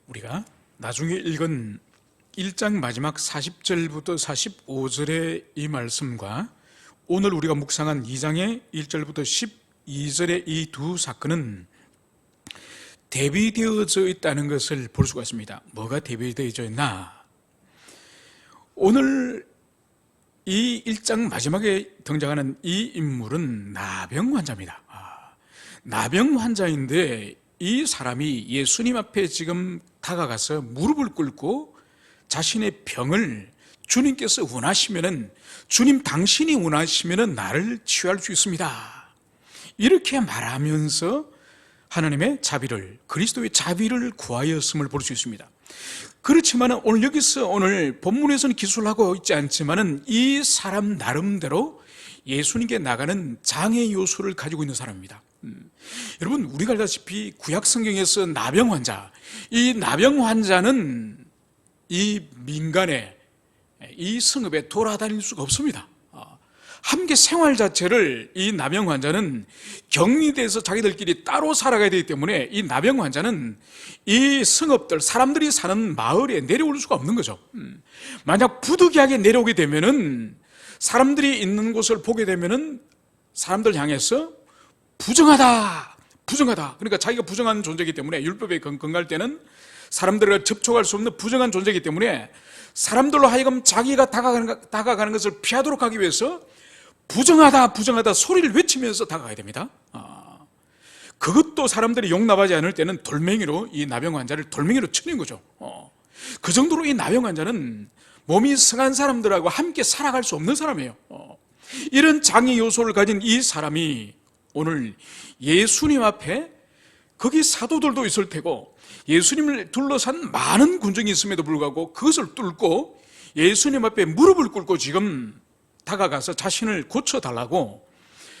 우리가 나중에 읽은 1장 마지막 40절부터 45절의 이 말씀과 오늘 우리가 묵상한 2장의 1절부터 12절의 이 두 사건은 대비되어져 있다는 것을 볼 수가 있습니다. 뭐가 대비되어져 있나? 오늘 이 1장 마지막에 등장하는 이 인물은 나병 환자입니다. 나병 환자인데 이 사람이 예수님 앞에 지금 다가가서 무릎을 꿇고 자신의 병을 주님께서 원하시면은, 주님 당신이 원하시면은 나를 치유할 수 있습니다, 이렇게 말하면서 하나님의 자비를, 그리스도의 자비를 구하였음을 볼 수 있습니다. 그렇지만 오늘 여기서 오늘 본문에서는 기술을 하고 있지 않지만은 이 사람 나름대로 예수님께 나가는 장애 요소를 가지고 있는 사람입니다. 여러분, 우리가 알다시피 구약 성경에서 나병 환자, 이 나병 환자는 이 민간에, 이 성읍에 돌아다닐 수가 없습니다. 함께 생활 자체를 이 나병 환자는 격리돼서 자기들끼리 따로 살아가야 되기 때문에 이 나병 환자는 이 성읍들, 사람들이 사는 마을에 내려올 수가 없는 거죠. 만약 부득이하게 내려오게 되면은, 사람들이 있는 곳을 보게 되면은 사람들 향해서 부정하다, 부정하다. 그러니까 자기가 부정한 존재이기 때문에, 율법에 근거할 때는 사람들과 접촉할 수 없는 부정한 존재이기 때문에 사람들로 하여금 자기가 다가가는 것을 피하도록 하기 위해서 부정하다, 부정하다 소리를 외치면서 다가가야 됩니다. 그것도 사람들이 용납하지 않을 때는 돌멩이로, 이 나병 환자를 돌멩이로 치는 거죠. 그 정도로 이 나병 환자는 몸이 성한 사람들하고 함께 살아갈 수 없는 사람이에요. 이런 장애 요소를 가진 이 사람이 오늘 예수님 앞에, 거기 사도들도 있을 테고 예수님을 둘러싼 많은 군중이 있음에도 불구하고 그것을 뚫고 예수님 앞에 무릎을 꿇고 지금 다가가서 자신을 고쳐달라고,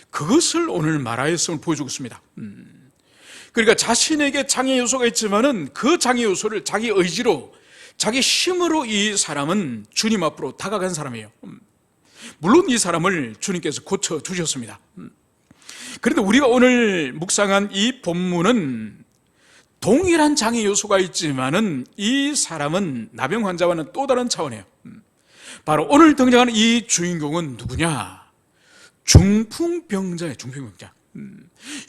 그것을 오늘 말하였음을 보여주고 있습니다. 그러니까 자신에게 장애 요소가 있지만은 그 장애 요소를 자기 의지로, 자기 힘으로 이 사람은 주님 앞으로 다가간 사람이에요. 물론 이 사람을 주님께서 고쳐주셨습니다. 그런데 우리가 오늘 묵상한 이 본문은 동일한 장애 요소가 있지만은 이 사람은, 나병 환자와는 또 다른 차원이에요. 바로 오늘 등장하는 이 주인공은 누구냐? 중풍병자예요. 중풍병자.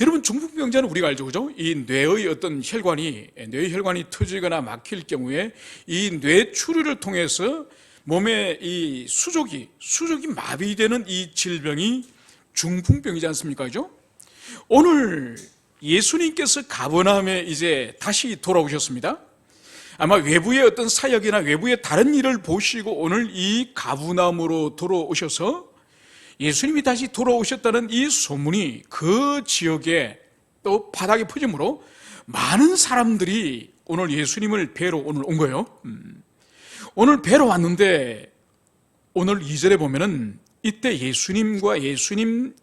여러분, 중풍병자는 우리가 알죠, 그죠? 이 뇌의 어떤 뇌의 혈관이 터지거나 막힐 경우에 이 뇌 추류를 통해서 몸에 이 수족이 마비되는 이 질병이 중풍병이지 않습니까, 그죠? 오늘 예수님께서 가버나움에 이제 다시 돌아오셨습니다. 아마 외부의 어떤 사역이나 외부의 다른 일을 보시고 오늘 이 가버나움으로 돌아오셔서 예수님이 다시 돌아오셨다는 이 소문이 그 지역에 또 바닥에 퍼지므로 많은 사람들이 오늘 예수님을 뵈러 오늘 온 거예요. 오늘 뵈러 왔는데 오늘 2절에 보면은 이때 예수님과 예수님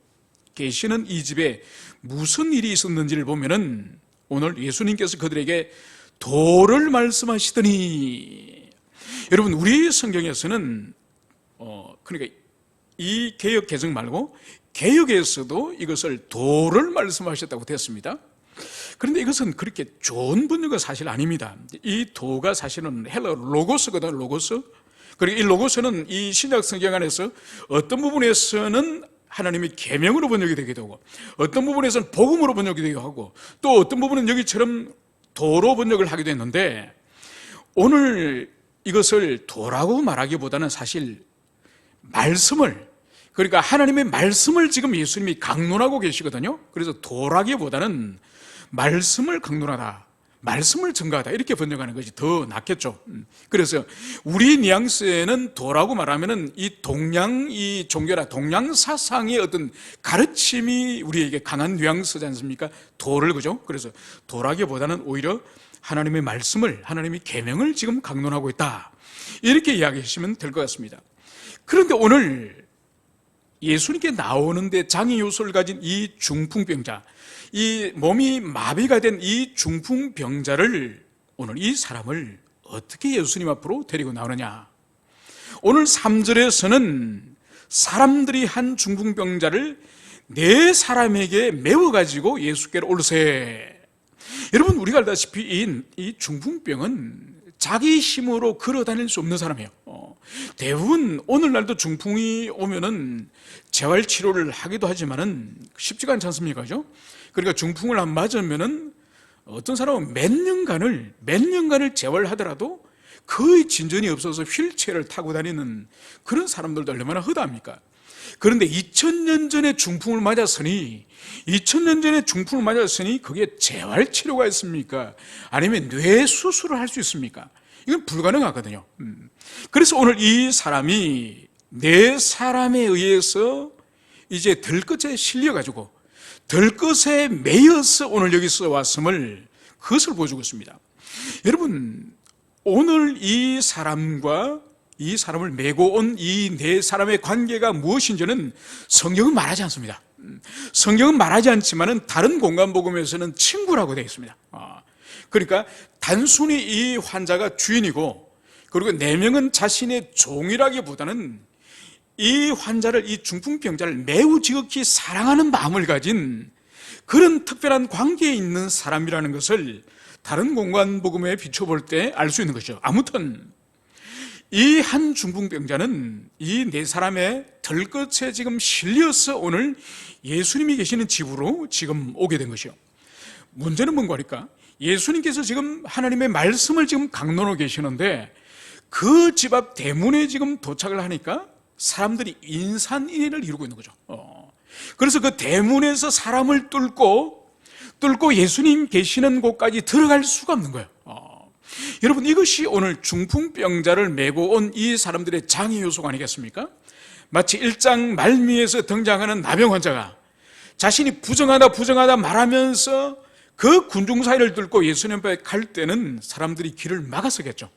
계시는 이 집에 무슨 일이 있었는지를 보면은 오늘 예수님께서 그들에게 도를 말씀하시더니, 여러분, 우리 성경에서는 그러니까 이 개역 개정 말고 개역에서도 이것을 도를 말씀하셨다고 되었습니다. 그런데 이것은 그렇게 좋은 번역은 사실 아닙니다. 이 도가 사실은 헬라어 로고스거든요. 로고스. 그리고 이 로고스는 이 신약 성경 안에서 어떤 부분에서는 하나님이 계명으로 번역이 되기도 하고, 어떤 부분에서는 복음으로 번역이 되기도 하고, 또 어떤 부분은 여기처럼 도로 번역을 하기도 했는데, 오늘 이것을 도라고 말하기보다는 사실 말씀을, 그러니까 하나님의 말씀을 지금 예수님이 강론하고 계시거든요. 그래서 도라기보다는 말씀을 강론하다, 말씀을 증거하다, 이렇게 번역하는 것이 더 낫겠죠. 그래서 우리 뉘앙스에는 도라고 말하면은 이 동양, 이 종교나 동양 사상의 어떤 가르침이 우리에게 강한 뉘앙스지 않습니까? 도를, 그죠? 그래서 도라기보다는 오히려 하나님의 말씀을, 하나님의 계명을 지금 강론하고 있다, 이렇게 이야기하시면 될 것 같습니다. 그런데 오늘 예수님께 나오는데 장애 요소를 가진 이 중풍병자, 이 몸이 마비가 된 이 중풍병자를, 오늘 이 사람을 어떻게 예수님 앞으로 데리고 나오느냐? 오늘 3절에서는 사람들이 한 중풍병자를 네 사람에게 메워가지고 예수께로 올세, 여러분, 우리가 알다시피 이 중풍병은 자기 힘으로 걸어 다닐 수 없는 사람이에요. 대부분 오늘날도 중풍이 오면은 재활 치료를 하기도 하지만은 쉽지가 않지 않습니까? 그죠? 그러니까 중풍을 안 맞으면은 어떤 사람은 몇 년간을 재활하더라도 거의 진전이 없어서 휠체어를 타고 다니는 그런 사람들도 얼마나 허다합니까? 그런데 2000년 전에 중풍을 맞았으니 그게 재활치료가 있습니까? 아니면 뇌 수술을 할 수 있습니까? 이건 불가능하거든요. 그래서 오늘 이 사람이 네 사람에 의해서 이제 들것에 실려가지고 들것에 매여서 오늘 여기서 왔음을, 그것을 보여주고 있습니다. 여러분, 오늘 이 사람과 이 사람을 메고 온 이 네 사람의 관계가 무엇인지는 성경은 말하지 않습니다. 성경은 말하지 않지만은 다른 공간복음에서는 친구라고 되어 있습니다. 그러니까 단순히 이 환자가 주인이고, 그리고 네 명은 자신의 종이라기보다는 이 환자를, 이 중풍병자를 매우 지극히 사랑하는 마음을 가진 그런 특별한 관계에 있는 사람이라는 것을 다른 공간복음에 비춰볼 때 알 수 있는 것이죠. 아무튼 이 한 중풍병자는 이 네 사람의 덜끝에 지금 실려서 오늘 예수님이 계시는 집으로 지금 오게 된 것이요. 문제는 뭔가 하니까 예수님께서 지금 하나님의 말씀을 지금 강론하고 계시는데 그 집 앞 대문에 지금 도착을 하니까 사람들이 인산인해를 이루고 있는 거죠. 그래서 그 대문에서 사람을 뚫고 예수님 계시는 곳까지 들어갈 수가 없는 거예요. 여러분, 이것이 오늘 중풍병자를 메고 온 이 사람들의 장애 요소가 아니겠습니까? 마치 1장 말미에서 등장하는 나병 환자가 자신이 부정하다 말하면서 그 군중 사이를 뚫고 예수님 앞에 갈 때는 사람들이 길을 막아서겠죠.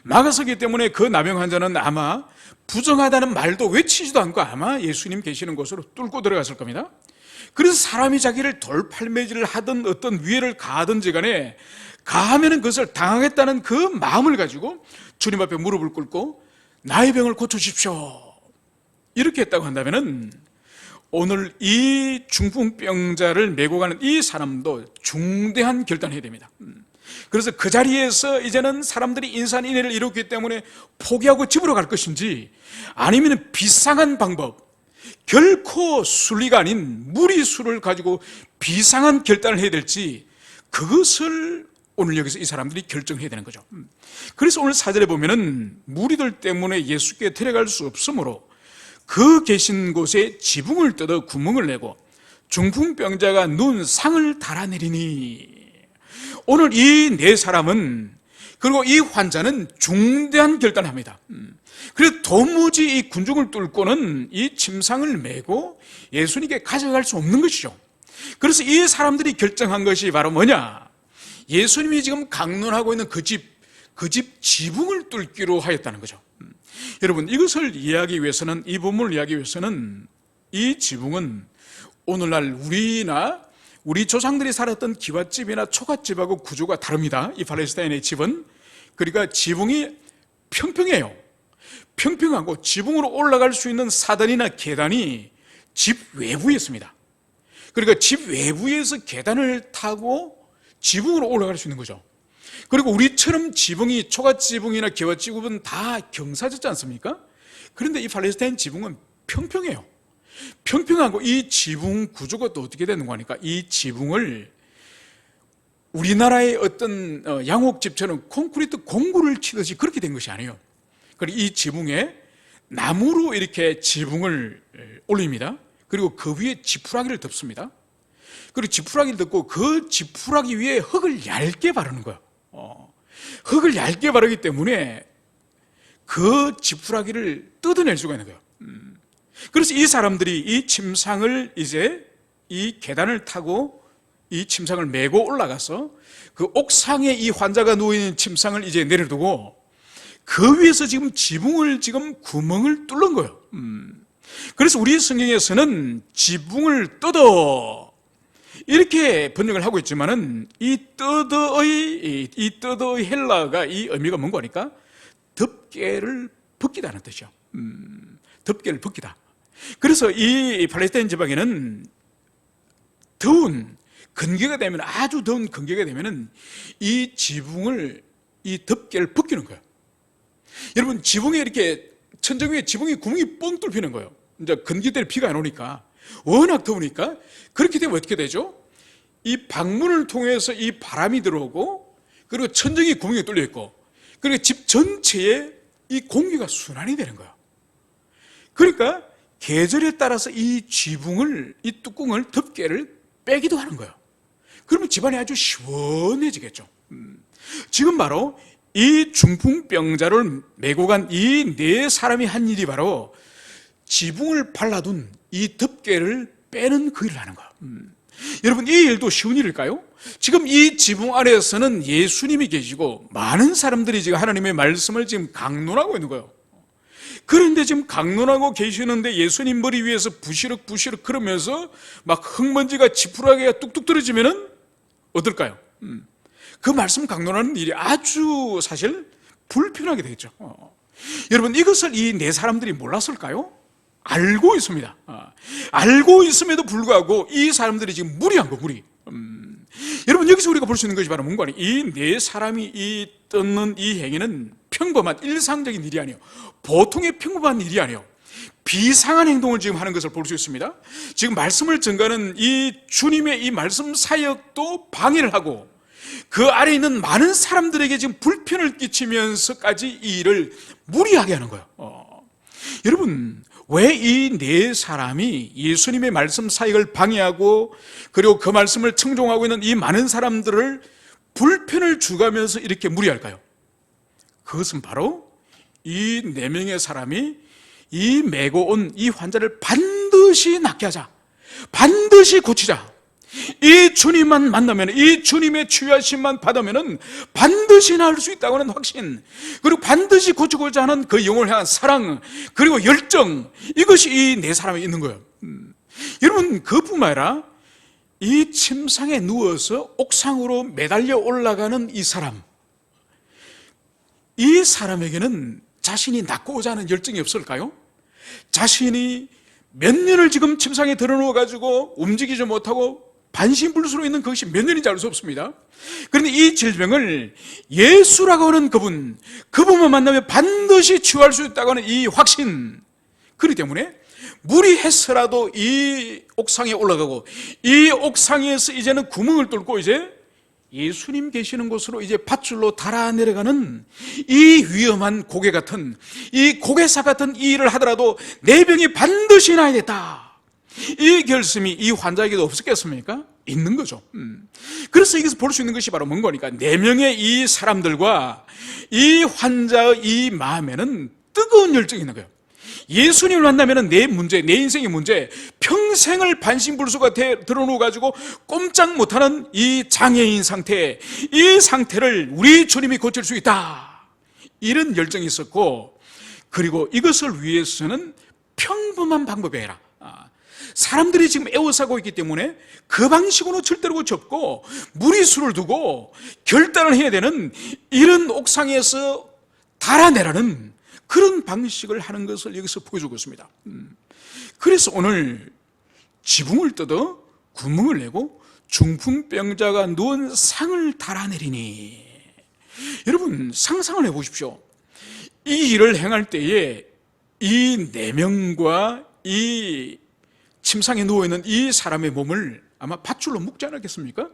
막아서기 때문에 그 나병 환자는 아마 부정하다는 말도 외치지도 않고 아마 예수님 계시는 곳으로 뚫고 들어갔을 겁니다. 그래서 사람이 자기를 돌팔매질을 하든 어떤 위해를 가하든지 간에 가하면은 그것을 당하겠다는 그 마음을 가지고 주님 앞에 무릎을 꿇고 나의 병을 고쳐주십시오, 이렇게 했다고 한다면은 오늘 이 중풍병자를 메고 가는 이 사람도 중대한 결단을 해야 됩니다. 그래서 그 자리에서 이제는 사람들이 인산인해를 이뤘기 때문에 포기하고 집으로 갈 것인지, 아니면 비상한 방법, 결코 순리가 아닌 무리수를 가지고 비상한 결단을 해야 될지, 그것을 오늘 여기서 이 사람들이 결정해야 되는 거죠. 그래서 오늘 4절에 보면은 무리들 때문에 예수께 데려갈 수 없으므로 그 계신 곳에 지붕을 뜯어 구멍을 내고 중풍병자가 눈 상을 달아내리니, 오늘 이 네 사람은, 그리고 이 환자는 중대한 결단을 합니다. 그래서 도무지 이 군중을 뚫고는 이 침상을 메고 예수님께 가져갈 수 없는 것이죠. 그래서 이 사람들이 결정한 것이 바로 뭐냐? 예수님이 지금 강론하고 있는 그 집 지붕을 뚫기로 하였다는 거죠. 여러분, 이것을 이해하기 위해서는, 이 본문을 이해하기 위해서는 이 지붕은 오늘날 우리 조상들이 살았던 기와집이나 초가집하고 구조가 다릅니다. 이 팔레스타인의 집은, 그러니까 지붕이 평평하고 지붕으로 올라갈 수 있는 사단이나 계단이 집 외부에 있습니다. 그러니까 집 외부에서 계단을 타고 지붕으로 올라갈 수 있는 거죠. 그리고 우리처럼 지붕이, 초가지붕이나 기와지붕은 다 경사졌지 않습니까? 그런데 이 팔레스타인 지붕은 평평하고 이 지붕 구조가 또 어떻게 되는 거니까, 이 지붕을 우리나라의 어떤 양옥집처럼 콘크리트 공구를 치듯이 그렇게 된 것이 아니에요. 그리고 이 지붕에 나무로 이렇게 지붕을 올립니다. 그리고 그 위에 지푸라기를 덮습니다. 그리고 지푸라기를 덮고 그 지푸라기 위에 흙을 얇게 바르는 거예요. 흙을 얇게 바르기 때문에 그 지푸라기를 뜯어낼 수가 있는 거예요. 그래서 이 사람들이 이 침상을, 이제 이 계단을 타고 이 침상을 메고 올라가서 그 옥상에 이 환자가 누워있는 침상을 이제 내려두고 그 위에서 지금 지붕을 구멍을 뚫는 거예요. 그래서 우리 성경에서는 지붕을 뜯어 이렇게 번역을 하고 있지만은 이 뜯어의 헬라가 이 의미가 뭔가 하니까 덮개를 벗기다는 뜻이죠. 덮개를 벗기다. 그래서 이 팔레스타인 지방에는 더운 건기가 되면, 아주 더운 건기가 되면은 이 지붕을, 이 덮개를 벗기는 거예요. 여러분, 지붕에 이렇게 천정 위에 지붕에 구멍이 뻥 뚫히는 거예요. 이제 건기 때 비가 안 오니까, 워낙 더우니까. 그렇게 되면 어떻게 되죠? 이 방문을 통해서 이 바람이 들어오고, 그리고 천정이 구멍이 뚫려 있고, 그리고 집 전체에 이 공기가 순환이 되는 거예요. 그러니까 계절에 따라서 이 지붕을, 이 뚜껑을, 덮개를 빼기도 하는 거예요. 그러면 집안이 아주 시원해지겠죠. 지금 바로 이 중풍병자를 메고 간 이 네 사람이 한 일이 바로 지붕을 발라둔 이 덮개를 빼는 그 일을 하는 거예요. 여러분, 이 일도 쉬운 일일까요? 지금 이 지붕 아래에서는 예수님이 계시고 많은 사람들이 지금 하나님의 말씀을 지금 강론하고 있는 거예요. 그런데 지금 강론하고 계시는데 예수님 머리 위에서 부시럭부시럭 그러면서 막 흙먼지가 지푸라기가 뚝뚝 떨어지면은 어떨까요? 그 말씀 강론하는 일이 아주 사실 불편하게 되겠죠. 여러분, 이것을 이 네 사람들이 몰랐을까요? 알고 있습니다. 알고 있음에도 불구하고 이 사람들이 지금 무리한 거, 무리. 여러분, 여기서 우리가 볼 수 있는 것이 바로 뭔가, 이 네 사람이 이 뜯는 이 행위는 평범한 일상적인 일이 아니에요. 보통의 평범한 일이 아니에요. 비상한 행동을 지금 하는 것을 볼 수 있습니다. 지금 말씀을 전가하는 이 주님의 이 말씀 사역도 방해를 하고, 그 아래에 있는 많은 사람들에게 지금 불편을 끼치면서까지 이 일을 무리하게 하는 거예요. 여러분, 왜 이 네 사람이 예수님의 말씀 사역을 방해하고, 그리고 그 말씀을 청종하고 있는 이 많은 사람들을 불편을 주가면서 이렇게 무리할까요? 그것은 바로 이 네 명의 사람이 이 메고 온 이 환자를 반드시 낫게 하자, 반드시 고치자, 이 주님만 만나면, 이 주님의 치유하심만 받으면 반드시 나을 수 있다고 하는 확신, 그리고 반드시 고치고자 하는 그 영혼을 향한 사랑, 그리고 열정, 이것이 이 네 사람에 있는 거예요. 여러분, 그뿐만 아니라 이 침상에 누워서 옥상으로 매달려 올라가는 이 사람, 이 사람에게는 자신이 낫고자 하는 열정이 없을까요? 자신이 몇 년을 지금 침상에 들어누워 가지고 움직이지 못하고 반신불수로 있는 그것이 몇 년인지 알 수 없습니다. 그런데 이 질병을 예수라고 하는 그분만 만나면 반드시 치유할 수 있다고 하는 이 확신, 그렇기 때문에 무리해서라도 이 옥상에 올라가고, 이 옥상에서 이제는 구멍을 뚫고 이제 예수님 계시는 곳으로 이제 밧줄로 달아 내려가는 이 위험한 고개 같은, 이 고개사 같은 이 일을 하더라도 내 병이 반드시 나야겠다, 이 결심이 이 환자에게도 없었겠습니까? 있는 거죠. 그래서 여기서 볼 수 있는 것이 바로 뭔 거니까, 네 명의 이 사람들과 이 환자의 이 마음에는 뜨거운 열정이 있는 거예요. 예수님을 만나면 내 문제, 내 인생의 문제, 평생을 반신불수가 들어놓아가지고 꼼짝 못하는 이 장애인 상태, 이 상태를 우리 주님이 고칠 수 있다, 이런 열정이 있었고, 그리고 이것을 위해서는 평범한 방법이 아니라, 사람들이 지금 애워싸고 있기 때문에 그 방식으로 절대로 고치 없고, 무리수를 두고 결단을 해야 되는 이런 옥상에서 달아내라는 그런 방식을 하는 것을 여기서 보여주고 있습니다. 그래서 오늘 지붕을 뜯어 구멍을 내고 중풍병자가 누운 상을 달아내리니, 여러분 상상을 해보십시오. 이 일을 행할 때에 이 네 명과 이 침상에 누워있는 이 사람의 몸을 아마 밧줄로 묶지 않았겠습니까?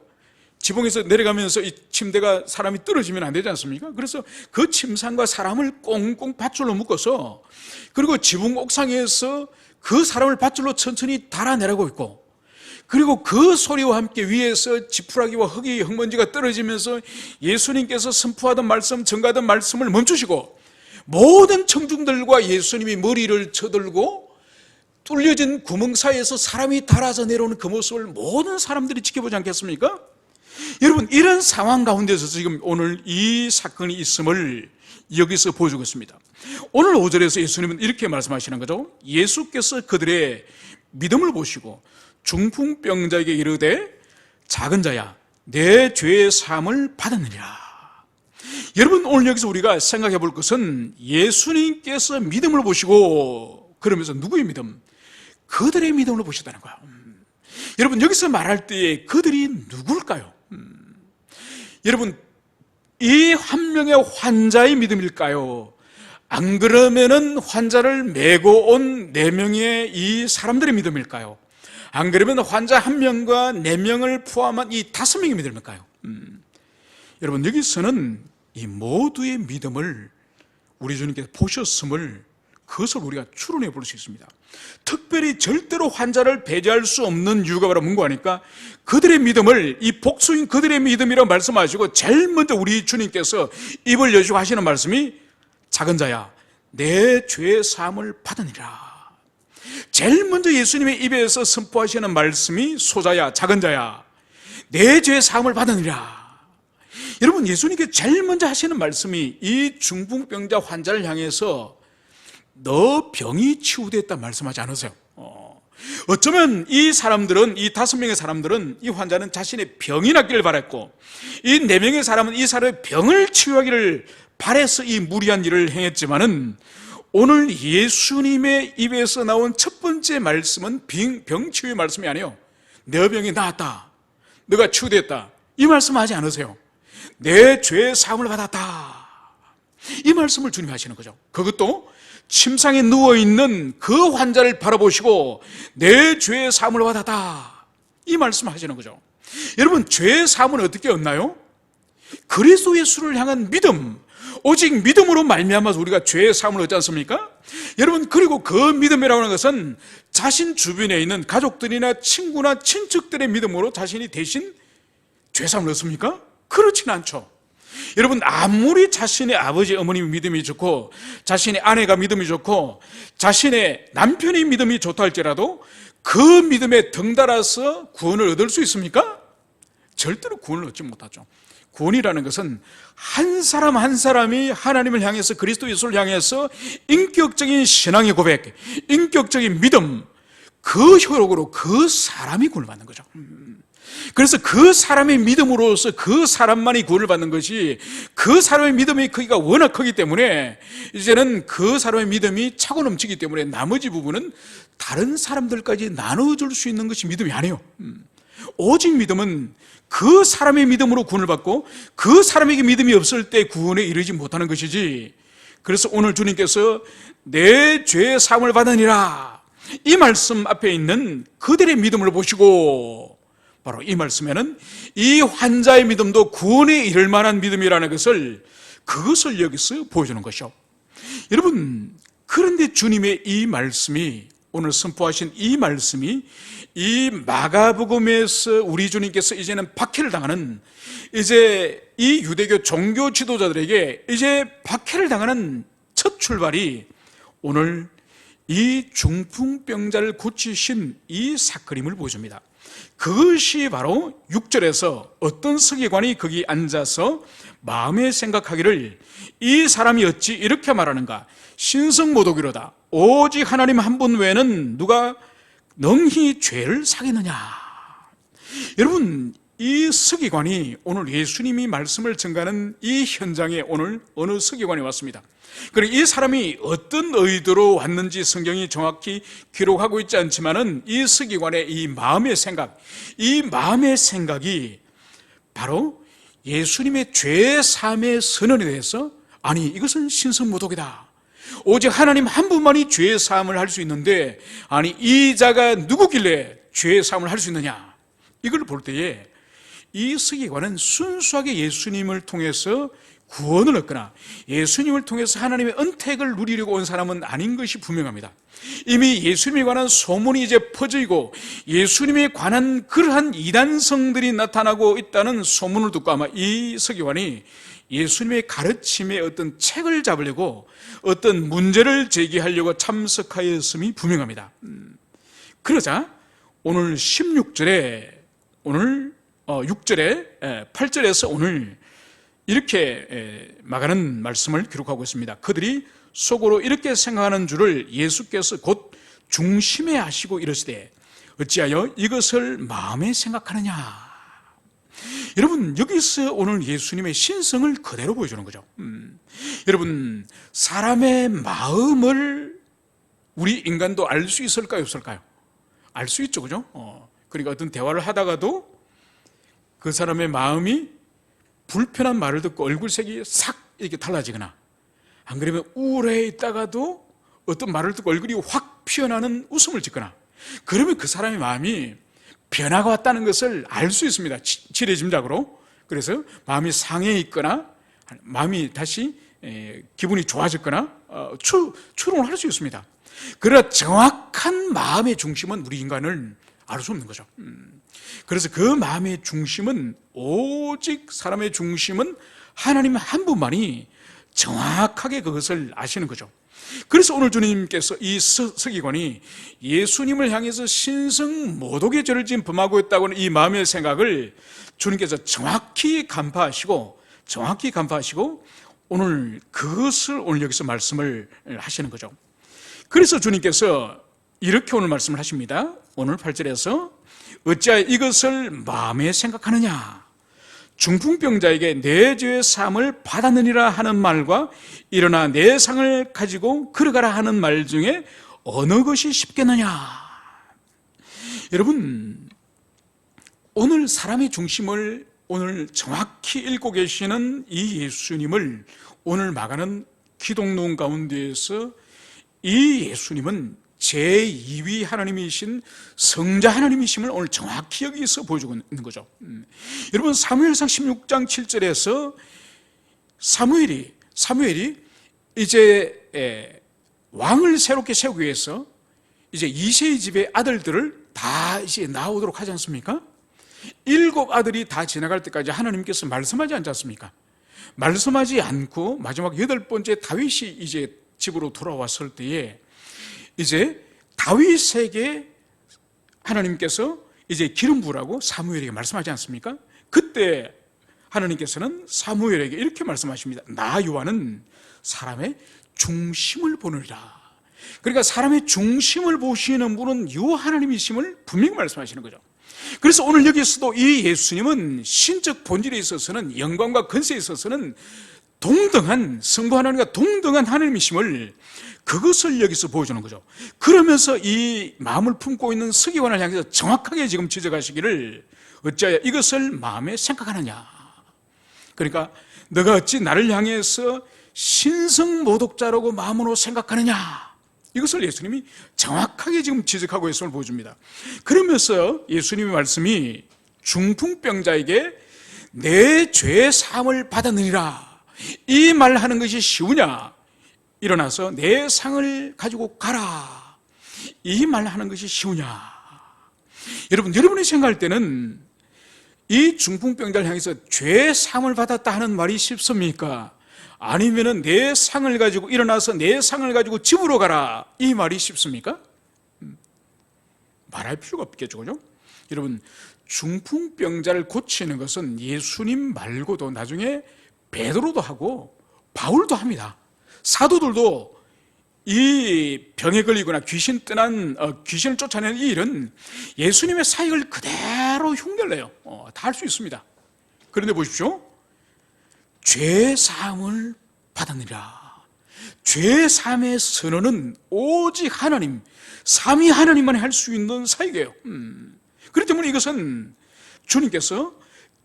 지붕에서 내려가면서 이 침대가 사람이 떨어지면 안 되지 않습니까? 그래서 그 침상과 사람을 꽁꽁 밧줄로 묶어서, 그리고 지붕 옥상에서 그 사람을 밧줄로 천천히 달아내라고 있고, 그리고 그 소리와 함께 위에서 지푸라기와 흙먼지가 떨어지면서 예수님께서 선포하던 말씀, 전가하던 말씀을 멈추시고, 모든 청중들과 예수님이 머리를 쳐들고 뚫려진 구멍 사이에서 사람이 달아져 내려오는 그 모습을 모든 사람들이 지켜보지 않겠습니까? 여러분, 이런 상황 가운데서 지금 오늘 이 사건이 있음을 여기서 보여주고 있습니다. 오늘 5절에서 예수님은 이렇게 말씀하시는 거죠. 예수께서 그들의 믿음을 보시고 중풍병자에게 이르되 작은 자야, 내 죄의 사함을 받았느니라. 여러분, 오늘 여기서 우리가 생각해 볼 것은 예수님께서 믿음을 보시고, 그러면서 누구의 믿음? 그들의 믿음을 보셨다는 거야. 여러분, 여기서 말할 때에 그들이 누굴까요? 여러분, 이 한 명의 환자의 믿음일까요? 안 그러면은 환자를 메고 온 4명의 이 사람들의 믿음일까요? 안 그러면 환자 1명과 4명을 포함한 이 5명의 믿음일까요? 여러분, 여기서는 이 모두의 믿음을 우리 주님께서 보셨음을, 그것을 우리가 추론해 볼 수 있습니다. 특별히 절대로 환자를 배제할 수 없는 이유가 바로 뭔가 하니까, 그들의 믿음을, 이 복수인 그들의 믿음이라고 말씀하시고 제일 먼저 우리 주님께서 입을 여시고 하시는 말씀이, 작은 자야 내 죄의 사함을 받으니라. 제일 먼저 예수님의 입에서 선포하시는 말씀이, 소자야, 작은 자야 내 죄의 사함을 받으니라. 여러분, 예수님께 제일 먼저 하시는 말씀이 이 중풍병자 환자를 향해서 너 병이 치유됐다 말씀하지 않으세요? 어쩌면 이 사람들은, 이 5명의 사람들은, 이 환자는 자신의 병이 낫기를 바랬고, 이 4명의 사람은 이 사람의 병을 치유하기를 바래서 이 무리한 일을 행했지만은, 오늘 예수님의 입에서 나온 첫 번째 말씀은 병 치유의 말씀이 아니에요. 내 병이 나았다, 너가 치유됐다, 이 말씀 하지 않으세요. 내 죄의 사함을 받았다, 이 말씀을 주님이 하시는 거죠. 그것도 침상에 누워있는 그 환자를 바라보시고 내 죄의 사함을 받았다, 이 말씀을 하시는 거죠. 여러분, 죄의 사함은 어떻게 얻나요? 그리스도 예수를 향한 믿음, 오직 믿음으로 말미암아서 우리가 죄의 사함을 얻지 않습니까? 여러분, 그리고 그 믿음이라고 하는 것은 자신 주변에 있는 가족들이나 친구나 친척들의 믿음으로 자신이 대신 죄 사함을 얻습니까? 그렇지는 않죠. 여러분, 아무리 자신의 아버지, 어머님이 믿음이 좋고, 자신의 아내가 믿음이 좋고, 자신의 남편이 믿음이 좋다 할지라도 그 믿음에 덩달아서 구원을 얻을 수 있습니까? 절대로 구원을 얻지 못하죠. 구원이라는 것은 한 사람 한 사람이 하나님을 향해서, 그리스도 예수를 향해서 인격적인 신앙의 고백, 인격적인 믿음, 그 효력으로 그 사람이 구원을 받는 거죠. 그래서 그 사람의 믿음으로서 그 사람만이 구원을 받는 것이, 그 사람의 믿음의 크기가 워낙 크기 때문에 이제는 그 사람의 믿음이 차고 넘치기 때문에 나머지 부분은 다른 사람들까지 나눠줄 수 있는 것이 믿음이 아니에요. 오직 믿음은 그 사람의 믿음으로 구원을 받고, 그 사람에게 믿음이 없을 때 구원에 이르지 못하는 것이지. 그래서 오늘 주님께서 내 죄의 사함을 받으니라, 이 말씀 앞에 있는 그들의 믿음을 보시고, 바로 이 말씀에는 이 환자의 믿음도 구원에 이를 만한 믿음이라는 것을, 그것을 여기서 보여주는 것이죠. 여러분, 그런데 주님의 이 말씀이, 오늘 선포하신 이 말씀이, 이 마가복음에서 우리 주님께서 이제는 박해를 당하는, 이제 이 유대교 종교 지도자들에게 이제 박해를 당하는 첫 출발이 오늘 이 중풍병자를 고치신 이 사건임을 보여줍니다. 그것이 바로 6절에서 어떤 서기관이 거기 앉아서 마음에 생각하기를, 이 사람이 어찌 이렇게 말하는가, 신성모독이로다, 오직 하나님 한 분 외에는 누가 능히 죄를 사겠느냐. 여러분, 이 서기관이 오늘 예수님이 말씀을 전가하는 이 현장에 오늘 어느 서기관이 왔습니다. 그리고 이 사람이 어떤 의도로 왔는지 성경이 정확히 기록하고 있지 않지만은, 이 서기관의 이 마음의 생각, 이 마음의 생각이 바로 예수님의 죄 사함의 선언에 대해서, 아니 이것은 신성모독이다, 오직 하나님 한 분만이 죄의 사함을 할 수 있는데, 아니 이 자가 누구길래 죄의 사함을 할 수 있느냐, 이걸 볼 때에 이 서기관은 순수하게 예수님을 통해서 구원을 얻거나 예수님을 통해서 하나님의 은택을 누리려고 온 사람은 아닌 것이 분명합니다. 이미 예수님에 관한 소문이 이제 퍼지고 예수님에 관한 그러한 이단성들이 나타나고 있다는 소문을 듣고 아마 이 서기관이 예수님의 가르침에 어떤 책을 잡으려고, 어떤 문제를 제기하려고 참석하였음이 분명합니다. 그러자 오늘 16절에, 오늘 6절에 8절에서 오늘 이렇게 막하는 말씀을 기록하고 있습니다. 그들이 속으로 이렇게 생각하는 줄을 예수께서 곧 중심에 하시고 이르시되 어찌하여 이것을 마음에 생각하느냐. 여러분, 여기서 오늘 예수님의 신성을 그대로 보여주는 거죠. 여러분, 사람의 마음을 우리 인간도 알 수 있을까요, 없을까요? 알 수 있죠, 그죠? 그러니까 어떤 대화를 하다가도 그 사람의 마음이 불편한 말을 듣고 얼굴색이 싹 이렇게 달라지거나, 안 그러면 우울해 있다가도 어떤 말을 듣고 얼굴이 확 피어나는 웃음을 짓거나, 그러면 그 사람의 마음이 변화가 왔다는 것을 알 수 있습니다. 지레짐작으로. 그래서 마음이 상해 있거나 마음이 다시 기분이 좋아졌거나 추론을 할 수 있습니다. 그러나 정확한 마음의 중심은 우리 인간은 알 수 없는 거죠. 그래서 그 마음의 중심은, 오직 사람의 중심은 하나님 한 분만이 정확하게 그것을 아시는 거죠. 그래서 오늘 주님께서 이 서기관이 예수님을 향해서 신성 모독의 죄를 지금 범하고 있다고 하는 이 마음의 생각을 주님께서 정확히 간파하시고 오늘 그것을 오늘 여기서 말씀을 하시는 거죠. 그래서 주님께서 이렇게 오늘 말씀을 하십니다. 오늘 8절에서 어찌하여 이것을 마음에 생각하느냐, 중풍병자에게 내 죄의 사함을 받았느니라 하는 말과 일어나 내 상을 가지고 걸어가라 하는 말 중에 어느 것이 쉽겠느냐. 여러분, 오늘 사람의 중심을 오늘 정확히 읽고 계시는 이 예수님을 오늘 말하는 기독론 가운데에서 이 예수님은 제2위 하나님이신 성자 하나님이심을 오늘 정확히 여기서 보여주고 있는 거죠. 여러분, 사무엘상 16장 7절에서 사무엘이 이제 왕을 새롭게 세우기 위해서 이제 이새의 집의 아들들을 다 이제 나오도록 하지 않습니까? 7 아들이 다 지나갈 때까지 하나님께서 말씀하지 않지 않습니까? 말씀하지 않고 마지막 8번째 다윗이 이제 집으로 돌아왔을 때에 이제 다윗에게 하나님께서 이제 기름 부으라고 사무엘에게 말씀하지 않습니까? 그때 하나님께서는 사무엘에게 이렇게 말씀하십니다. 나 요한은 사람의 중심을 보느니라. 그러니까 사람의 중심을 보시는 분은 요 하나님이심을 분명히 말씀하시는 거죠. 그래서 오늘 여기서도 이 예수님은 신적 본질에 있어서는, 영광과 권세에 있어서는 동등한, 성부 하나님과 동등한 하나님이심을, 그것을 여기서 보여주는 거죠. 그러면서 이 마음을 품고 있는 서기관을 향해서 정확하게 지금 지적하시기를 어찌하여 이것을 마음에 생각하느냐. 그러니까 너가 어찌 나를 향해서 신성모독자라고 마음으로 생각하느냐. 이것을 예수님이 정확하게 지금 지적하고 있음을 보여줍니다. 그러면서 예수님의 말씀이 중풍병자에게 내 죄 사함을 받았느니라, 이 말하는 것이 쉬우냐, 일어나서 내 상을 가지고 가라, 이 말하는 것이 쉬우냐. 여러분이 생각할 때는 이 중풍병자를 향해서 죄 사함을 받았다 하는 말이 쉽습니까? 아니면은 내 상을 가지고 일어나서 내 상을 가지고 집으로 가라, 이 말이 쉽습니까? 말할 필요가 없겠죠, 그죠? 여러분, 중풍병자를 고치는 것은 예수님 말고도 나중에 베드로도 하고 바울도 합니다. 사도들도 이 병에 걸리거나 귀신을 쫓아내는 이 일은 예수님의 사역을 그대로 흉내내요. 다 할 수 있습니다. 그런데 보십시오. 죄 사함을 받았느니라. 죄 사함의 선언은 오직 하나님, 삼위 하나님만 할 수 있는 사역이에요. 그렇기 때문에 이것은 주님께서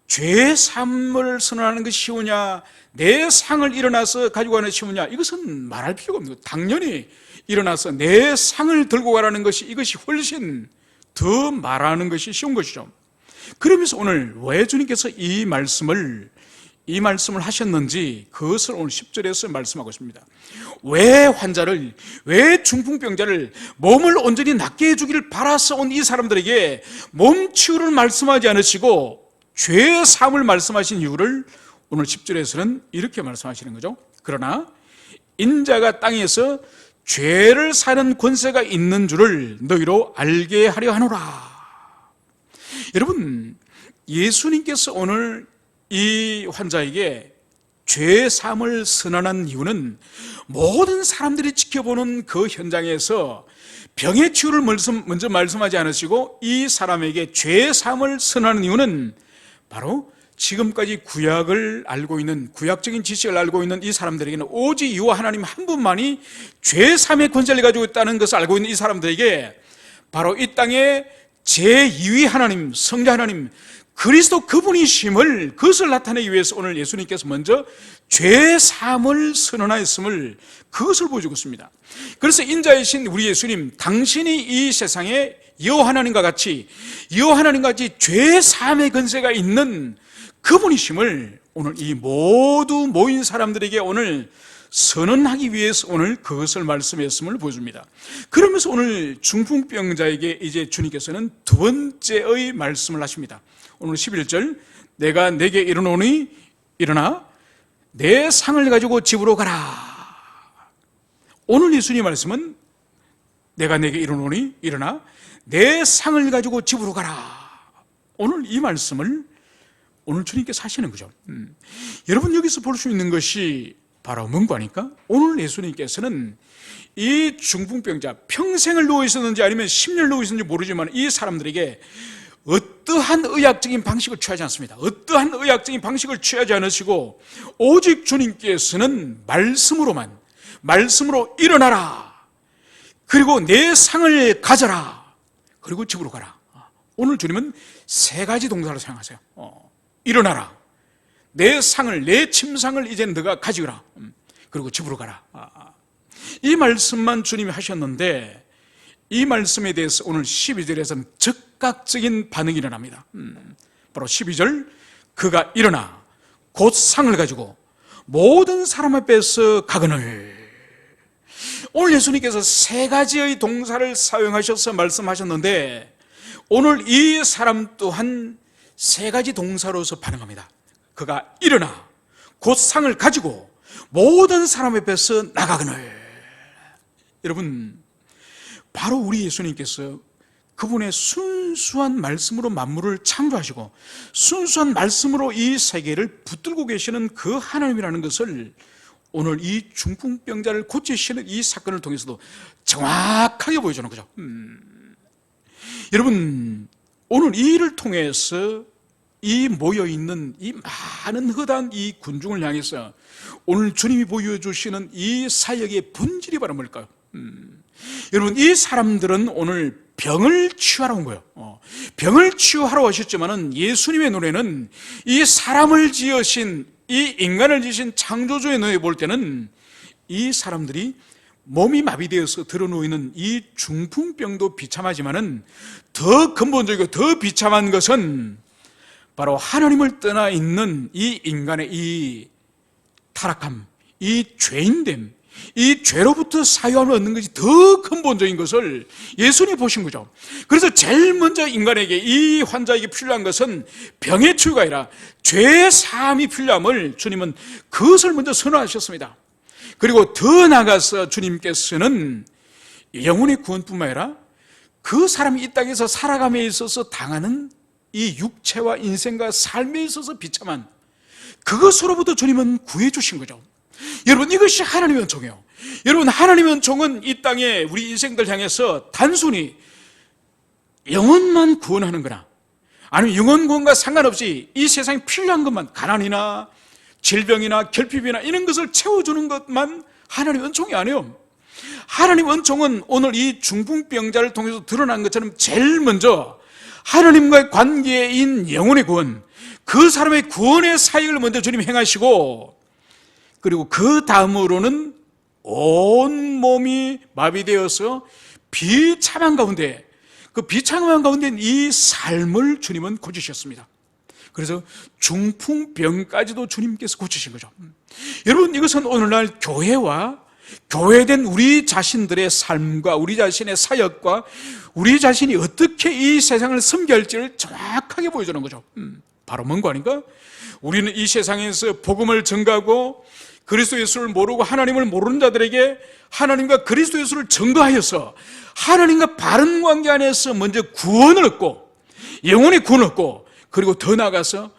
죄 사함을 선언하는 것이 쉬우냐, 내 상을 일어나서 가지고 가는 것이 쉬우냐, 이것은 말할 필요가 없는 거예요. 당연히 일어나서 내 상을 들고 가라는 것이, 이것이 훨씬 더 말하는 것이 쉬운 것이죠. 그러면서 오늘 왜 주님께서 이 말씀을 하셨는지 그것을 오늘 10절에서 말씀하고 있습니다. 왜 중풍병자를 몸을 온전히 낫게 해주기를 바라서 온 이 사람들에게 몸 치유를 말씀하지 않으시고 죄 사함을 말씀하신 이유를 오늘 10절에서는 이렇게 말씀하시는 거죠. 그러나 인자가 땅에서 죄를 사는 권세가 있는 줄을 너희로 알게 하려 하노라. 여러분, 예수님께서 오늘 이 환자에게 죄 사함을 선언한 이유는 모든 사람들이 지켜보는 그 현장에서 병의 치유를 먼저 말씀하지 않으시고 이 사람에게 죄 사함을 선언하는 이유는 바로 지금까지 구약을 알고 있는, 구약적인 지식을 알고 있는 이 사람들에게는 오직 이 하나님 한 분만이 죄 사함의 권세를 가지고 있다는 것을 알고 있는 이 사람들에게 바로 이 땅에 제2위 하나님, 성자 하나님, 그리스도 그분이심을, 그것을 나타내기 위해서 오늘 예수님께서 먼저 죄사함을 선언하였음을, 그것을 보여주고 있습니다. 그래서 인자이신 우리 예수님, 당신이 이 세상에 여호와 하나님과 같이 죄사함의 권세가 있는 그분이심을 오늘 이 모두 모인 사람들에게 오늘 선언하기 위해서 오늘 그것을 말씀했음을 보여줍니다. 그러면서 오늘 중풍병자에게 이제 주님께서는 두 번째의 말씀을 하십니다. 오늘 11절, 내가 내게 이르노니 일어나 내 상을 가지고 집으로 가라. 오늘 예수님 말씀은 내가 내게 이르노니 일어나 내 상을 가지고 집으로 가라. 오늘 이 말씀을 오늘 주님께서 하시는 거죠. 여러분, 여기서 볼 수 있는 것이 바로 뭔가 하니까 오늘 예수님께서는 이 중풍병자, 평생을 누워 있었는지 아니면 10년 누워 있었는지 모르지만 이 사람들에게 어떠한 의학적인 방식을 취하지 않습니다. 어떠한 의학적인 방식을 취하지 않으시고 오직 주님께서는 말씀으로 일어나라, 그리고 내 상을 가져라, 그리고 집으로 가라. 오늘 주님은 세 가지 동사를 사용하세요. 일어나라, 내 상을, 내 침상을 이제 너가 가지거라, 그리고 집으로 가라. 이 말씀만 주님이 하셨는데 이 말씀에 대해서 오늘 12절에서는 즉각적인 반응이 일어납니다. 바로 12절, 그가 일어나 곧 상을 가지고 모든 사람 앞에서 가거늘. 오늘 예수님께서 세 가지의 동사를 사용하셔서 말씀하셨는데 오늘 이 사람 또한 세 가지 동사로서 반응합니다. 그가 일어나 곧 상을 가지고 모든 사람 앞에서 나가거늘. 여러분, 바로 우리 예수님께서 그분의 순수한 말씀으로 만물을 창조하시고 순수한 말씀으로 이 세계를 붙들고 계시는 그 하나님이라는 것을 오늘 이 중풍병자를 고치시는 이 사건을 통해서도 정확하게 보여주는 거죠. 여러분, 오늘 이 일을 통해서 이 모여있는 이 많은 허다한 이 군중을 향해서 오늘 주님이 보여주시는 이 사역의 본질이 바로 뭘까요? 여러분, 이 사람들은 오늘 병을 치유하러 온 거예요. 병을 치유하러 오셨지만은 예수님의 눈에는 이 사람을 지으신, 이 인간을 지으신 창조주의 눈에 볼 때는 이 사람들이 몸이 마비되어서 드러누이는 이 중풍병도 비참하지만은 더 근본적이고 더 비참한 것은 바로 하나님을 떠나 있는 이 인간의 이 타락함, 이 죄인됨, 이 죄로부터 사유함을 얻는 것이 더 근본적인 것을 예수님이 보신 거죠. 그래서 제일 먼저 인간에게, 이 환자에게 필요한 것은 병의 치유가 아니라 죄 사함이 필요함을 주님은 그것을 먼저 선언하셨습니다. 그리고 더 나아가서 주님께서는 영혼의 구원뿐만 아니라 그 사람이 이 땅에서 살아감에 있어서 당하는 이 육체와 인생과 삶에 있어서 비참한 그것으로부터 주님은 구해주신 거죠. 여러분, 이것이 하나님의 은총이에요. 여러분, 하나님의 은총은 이 땅에 우리 인생들 향해서 단순히 영혼만 구원하는 거나 아니면 영혼 구원과 상관없이 이 세상에 필요한 것만, 가난이나 질병이나 결핍이나 이런 것을 채워주는 것만 하나님의 은총이 아니에요. 하나님의 은총은 오늘 이 중풍병자를 통해서 드러난 것처럼 제일 먼저 하나님과의 관계인 영혼의 구원, 그 사람의 구원의 사역을 먼저 주님이 행하시고, 그리고 그 다음으로는 온 몸이 마비되어서 비참한 가운데, 그 비참한 가운데 이 삶을 주님은 고치셨습니다. 그래서 중풍병까지도 주님께서 고치신 거죠. 여러분, 이것은 오늘날 교회와 교회된 우리 자신들의 삶과 우리 자신의 사역과 우리 자신이 어떻게 이 세상을 섬겨야 할지를 정확하게 보여주는 거죠. 바로 뭔가 아닌가? 우리는 이 세상에서 복음을 전가하고 그리스도 예수를 모르고 하나님을 모르는 자들에게 하나님과 그리스도 예수를 전가하여서 하나님과 바른 관계 안에서 먼저 구원을 얻고, 영혼의 구원을 얻고, 그리고 더 나아가서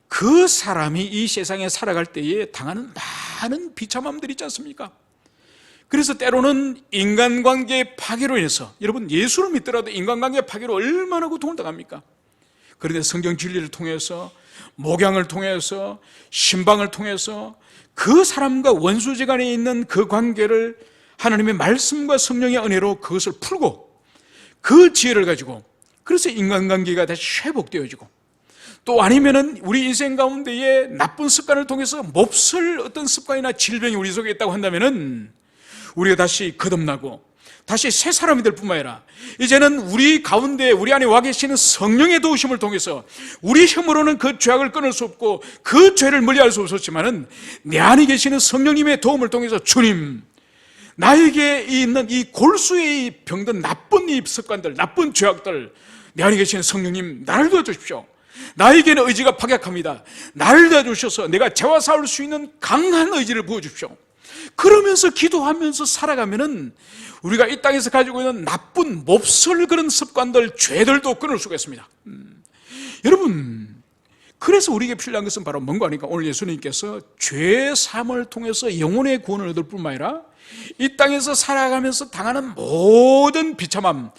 그 사람이 이 세상에 살아갈 때에 당하는 많은 비참함들이 있지 않습니까? 그래서 때로는 인간관계의 파괴로 인해서, 여러분, 예수를 믿더라도 인간관계의 파괴로 얼마나 고통을 당합니까? 그런데 성경 진리를 통해서, 목양을 통해서, 신방을 통해서 그 사람과 원수지간에 있는 그 관계를 하나님의 말씀과 성령의 은혜로 그것을 풀고 그 지혜를 가지고 그래서 인간관계가 다시 회복되어지고, 또 아니면은 우리 인생 가운데에 나쁜 습관을 통해서 몹쓸 어떤 습관이나 질병이 우리 속에 있다고 한다면은 우리가 다시 거듭나고 다시 새 사람이 될 뿐만 아니라 이제는 우리 가운데 우리 안에 와 계시는 성령의 도우심을 통해서 우리 힘으로는 그 죄악을 끊을 수 없고 그 죄를 멀리할 수 없었지만은 내 안에 계시는 성령님의 도움을 통해서 주님, 나에게 있는 이 골수에 병든 나쁜 이 습관들, 나쁜 죄악들, 내 안에 계시는 성령님 나를 도와주십시오. 나에게는 의지가 박약합니다. 나를 도와주셔서 내가 죄와 싸울 수 있는 강한 의지를 부어주십시오. 그러면서 기도하면서 살아가면은 우리가 이 땅에서 가지고 있는 나쁜 몹쓸 그런 습관들, 죄들도 끊을 수가 있습니다. 여러분, 그래서 우리에게 필요한 것은 바로 뭔가 하니까 오늘 예수님께서 죄 사함을 통해서 영혼의 구원을 얻을 뿐만 아니라 이 땅에서 살아가면서 당하는 모든 비참함,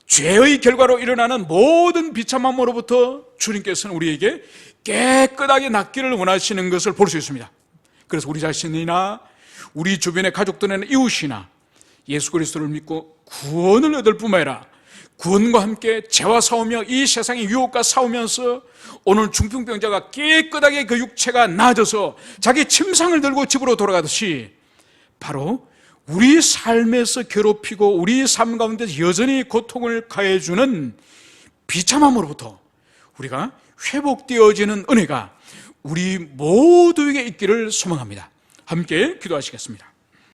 죄의 결과로 일어나는 모든 비참함으로부터 주님께서는 우리에게 깨끗하게 낫기를 원하시는 것을 볼 수 있습니다. 그래서 우리 자신이나 우리 주변의 가족들이나 이웃이나 예수 그리스도를 믿고 구원을 얻을 뿐만 아니라 구원과 함께 죄와 싸우며 이 세상의 유혹과 싸우면서 오늘 중풍병자가 깨끗하게 그 육체가 나아져서 자기 침상을 들고 집으로 돌아가듯이 바로 우리 삶에서 괴롭히고 우리 삶 가운데 여전히 고통을 가해주는 비참함으로부터 우리가 회복되어지는 은혜가 우리 모두에게 있기를 소망합니다. 함께 기도하시겠습니다.